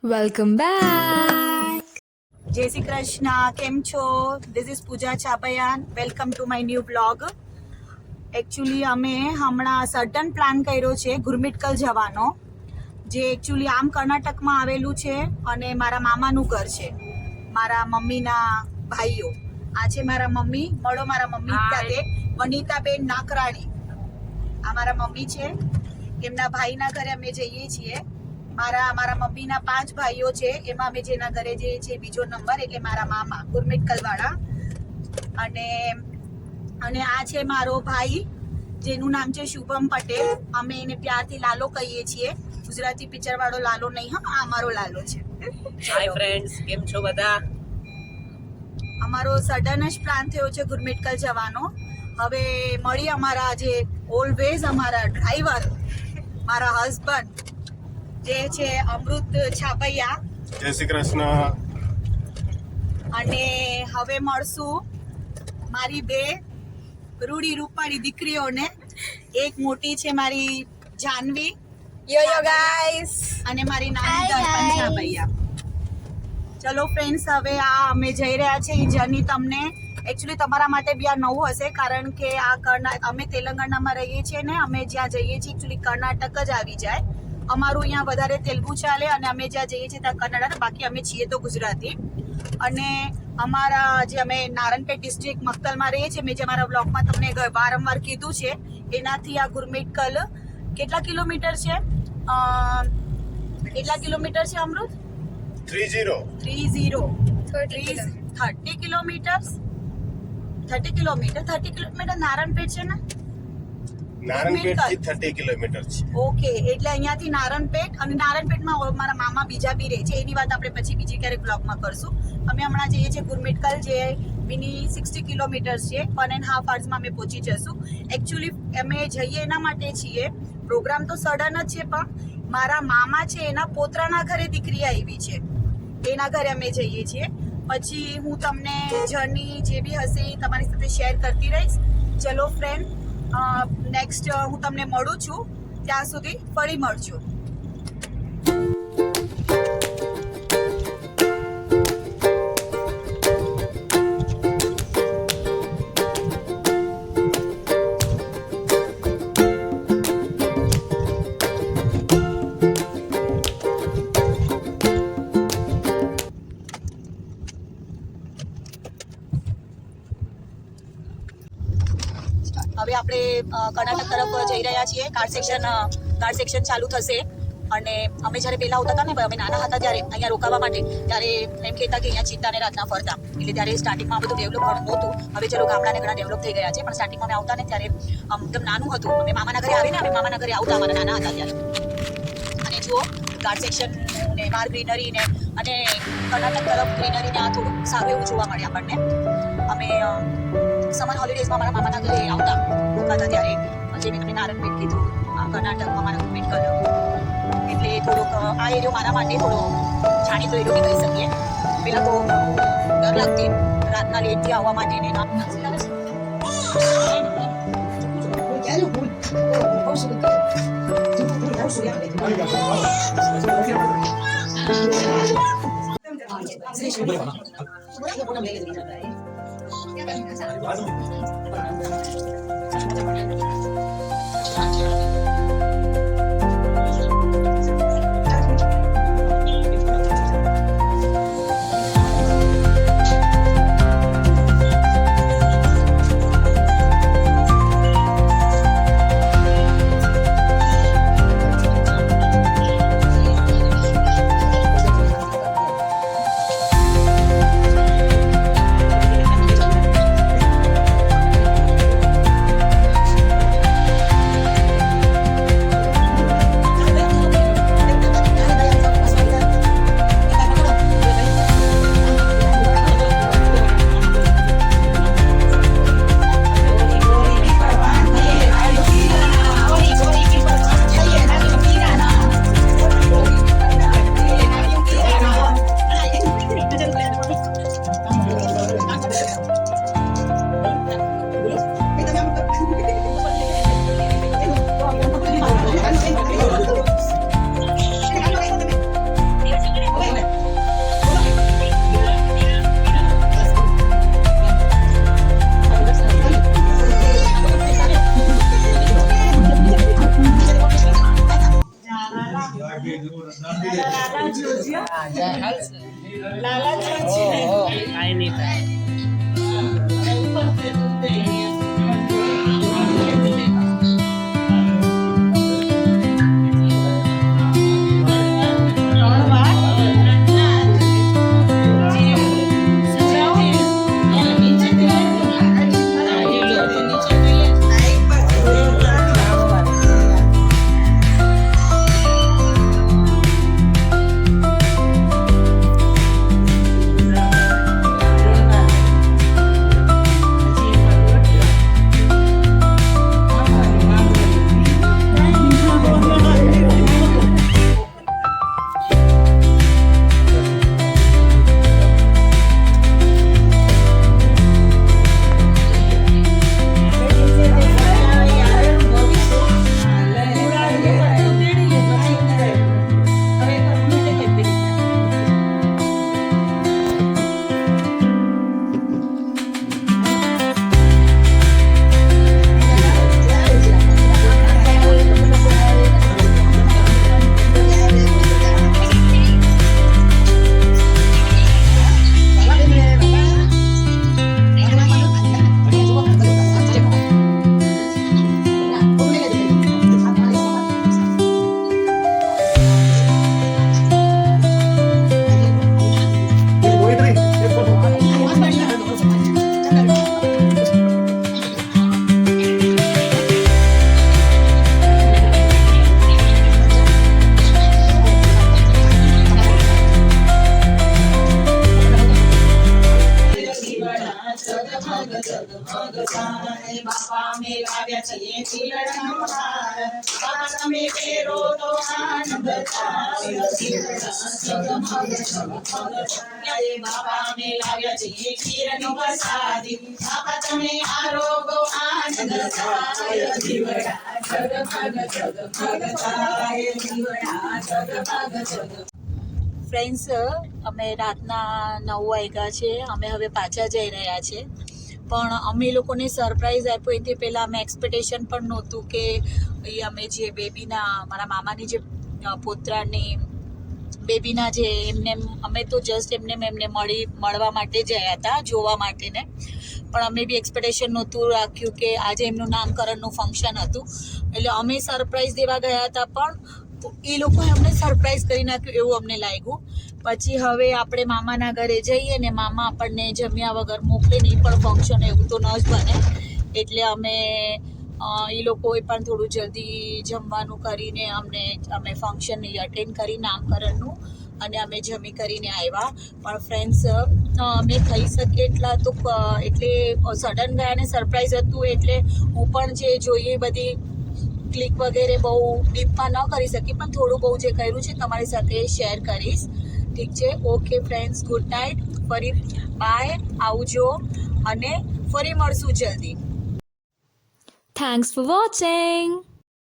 Welcome back. જય શ્રી કૃષ્ણ. કેમ છો? This is Pooja Chhapaiyan. Welcome to my new blog. Actually અમે હમણાં સડન પ્લાન કર્યો છે ગુરમિટકલ જવાનો, જે એકચ્યુઅલી આમ કર્ણાટકમાં આવેલું છે અને મારા મામાનું ઘર છે, મારા મમ્મીના ભાઈઓ. આ છે મારા મમ્મી, મળો મારા મમ્મી સાથે, વનિતાબેન નાકરાણી. આ મારા મમ્મી છે, એમના ભાઈના ઘરે અમે જઈએ છીએ. મારા મમ્મીના 5 ભાઈઓ છે, એમાં અમે જેના ઘરે જઈએ છીએ બીજો નંબર, એટલે મારા મામા ગુરમિટકલ વાળા. અને આ છે મારો ભાઈ, જેનું નામ છે શુભમ પટેલ. અમે એને પ્યારથી લાલો કહીએ છીએ. ગુજરાતી પિક્ચર વાળો લાલો નહીં, હા, આ અમારો લાલો છે. હાય ફ્રેન્ડ્સ, કેમ છો બધા? અમારો સડન જ પ્લાન થયો છે ગુરમિટકલ જવાનો. હવે મળી અમારા જે ઓલવેઝ અમારા ડ્રાઈવર, મારા હસબન્ડ જે છે અમૃત છાપૈયા. જય શ્રી કૃષ્ણ. અને હવે મળશું મારી 2 રૂડી રૂપાળી દીકરીઓને. એક મોટી છે મારી જાનવી, યો ગાઈસ. અને મારી નાની દર્પણ છાપૈયા. ચલો ફ્રેન્ડ્સ, હવે આ અમે જઈ રહ્યા છે. એ જર્ની તમને એકચ્યુઅલી તમારા માટે બી આ નવું હશે, કારણ કે આ અમે તેલંગાણામાં રહીએ છીએ ને, અમે જ્યાં જઈએ છીએ એકચ્યુઅલી કર્ણાટક જ આવી જાય. અમારું અહીંયા વધારે તેલુગુ ચાલે, અને અમે જ્યાં જઈએ છીએ ત્યાં કન્નડા. બાકી અમે છીએ તો ગુજરાતી. અને અમારા જે અમે નારણપેટ ડિસ્ટ્રિક્ટ મક્તલમાં રહીએ છીએ, મેં જે મારા બ્લોગમાં તમને વારંવાર કીધું છે, એનાથી આ ગુરમિટકલ કેટલા કિલોમીટર છે? કેટલા કિલોમીટર છે અમૃત? 30 કિલોમીટર. 30 કિલોમીટર નારણપેટ છે ને? નારણપેટ થી 30 કિલોમીટર છે. ઓકે, એટલે અહીંયાથી નારણપેટ, અને નારણપેટમાં મારા મામા બીજા બી રહે છે. એની વાત આપણે પછી બીજી ક્યારેક બ્લોગમાં કરશું. અમે હમણાં જઈએ છીએ ગુરમિટકલ, જે મિની 60 કિલોમીટર છે. 1.5 અવર્સમાં અમે પહોંચી જશું. એકચ્યુઅલી અમે જઈએ એના માટે છીએ, પ્રોગ્રામ તો સડન જ છે, પણ મારા મામા છે એના પોતરાના ઘરે દીકરી આવી છે, એના ઘરે અમે જઈએ છીએ. પછી હું તમને જર્ની જે બી હશે એ તમારી સાથે શેર કરતી રહીશ. ચલો ફ્રેન્ડ, નેક્સ્ટ હું તમને મળું છું. ત્યાં સુધી ફરી મળજો. હવે આપણે કર્ણાટક તરફ જઈ રહ્યા છીએ. કાર સેક્શન ચાલુ થશે. અને અમે જ્યારે પહેલા આવતા હતા ને, અમે નાના હતા ત્યારે અહીંયા રોકાવા માટે, ત્યારે એમ કહેતા કે અહીંયા ચિત્તાને રાતના ફરતા. એટલે ત્યારે સ્ટાર્ટિંગમાં બધું ડેવલપ નહોતું. હવે ચલો ગામડાને ઘણા ડેવલપ થઈ ગયા છે, પણ સ્ટાર્ટિંગમાં અમે આવતા ને ત્યારે એકદમ નાનું હતું. અમે મામાના ઘરે આવીને અમે મામાના ઘરે આવતા, અમારા નાના હતા ત્યારે. અને જુઓ ગાર્ડ સેક્શન ને બહાર ગ્રીનરી ને, અને કર્ણાટક તરફ ગ્રીનરીને આ થોડું સારું એવું જોવા મળે આપણને. અમે સમર હોલિડેઝમાં મારા મામાના ઘરે આવતા હતા ત્યારે, જે મેં તમને નારણપેટ કીધું, કર્ણાટકમાં મારા ગુરમિટકલ. એટલે થોડોક આ એરિયો મારા માટે થોડો જાણીતો એરિયો બી કહી શકીએ. પહેલાં તો ડર લાગતી રાતના લેટથી આવવા માટે ને. કાંઈ નહીં થાય. ફ્રેન્ડ્સ, અમે રાતના 9 વાગ્યા છે. અમે હવે પાછા જઈ રહ્યા છે. પણ અમે લોકોને સરપ્રાઈઝ આપ્યો એથી પહેલાં અમે એક્સપેક્ટેશન પણ નહોતું કે એ અમે જે બેબીના મારા મામાની જે પોતરાની બેબીના જે એમને અમે તો જસ્ટ એમને મળવા માટે જ ગયા હતા, જોવા માટે ને. પણ અમે બી એક્સપેક્ટેશન નહોતું રાખ્યું કે આજે એમનું નામકરણનું ફંક્શન હતું, એટલે અમે સરપ્રાઈઝ દેવા ગયા હતા. પણ એ લોકોએ અમને સરપ્રાઈઝ કરી નાખ્યું એવું અમને લાગ્યું. પછી હવે આપણે મામાના ઘરે જઈએ ને મામા આપણને જમ્યા વગર મોકલે ને, એ પણ ફંક્શન એવું તો ન જ બને. એટલે એ લોકોએ પણ થોડું જલ્દી જમવાનું કરીને અમે ફંક્શન અટેન્ડ કરી નામકરણનું, અને અમે જમી કરીને આવ્યા. પણ ફ્રેન્ડ્સ, અમે થઈ શકીએ એટલા તો એટલે સડન ગયા ને સરપ્રાઈઝ હતું, એટલે હું પણ જે જોઈએ બધી ક્લિક વગેરે બહુ ડીપમાં ન કરી શકી, પણ થોડું બહુ જે કર્યું છે તમારી સાથે શેર કરીશ. ઠીક છે? Okay friends, good night. ફરી બાય, આવજો, અને ફરી મળશું જલ્દી. Thanks for watching.